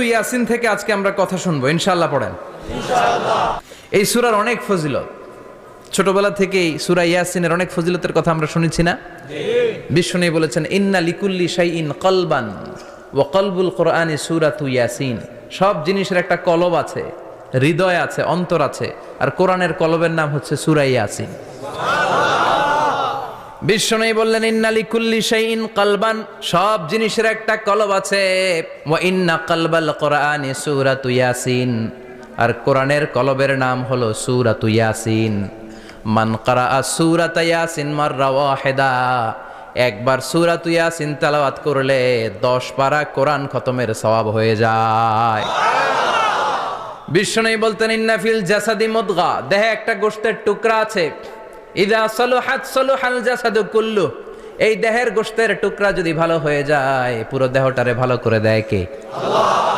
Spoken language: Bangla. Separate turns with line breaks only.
ইয়াসিন থেকে আজকে আমরা কথা শুনবো ইনশাআল্লাহ। পড়েন ইনশাআল্লাহ। এই সূরার অনেক ফজিলত, ছোটবেলা থেকেই সূরা ইয়াসিনের অনেক ফজিলতের কথা আমরা শুনেছি না? বিশ্বনবী বলেছেন ইন্না লিকুল্লি শাইইন কলবান ওয়া কলবুল কোরআনি সূরাতু ইয়াসিন। সব জিনিসের একটা কলব আছে, হৃদয় আছে, অন্তর আছে, আর কোরআনের কলবের নাম হচ্ছে সূরা ইয়াসিন। বিশ্বনবী বললেন ইন্না লিকুল্লি শাইইন কলবান, সব জিনিসের একটা কলব আছে। ওয়া ইন্না কলবাল কোরআনি সূরাতু ইয়াসিন, আর কোরআনের কলবের নাম হলো সূরাতু ইয়াসিন। মান ক্বারাআ সূরাতা ইয়াসিন মাররা ওয়াহিদা, একবার সূরাতু ইয়াসিন তেলাওয়াত করলে 10 পারা কোরআন খতমের সওয়াব হয়ে যায়। বিশ্বনবী বলতেন ইন্না ফিল জাসাদি মুদগা, দেহে একটা গোশতের টুকরা আছে। ইযা সালুহাত সালুহাল জাসাদু কুল্লু, এই দেহের গোশতের টুকরা যদি ভালো হয়ে যায় পুরো দেহটারে ভালো করে দেয় কে? আল্লাহ।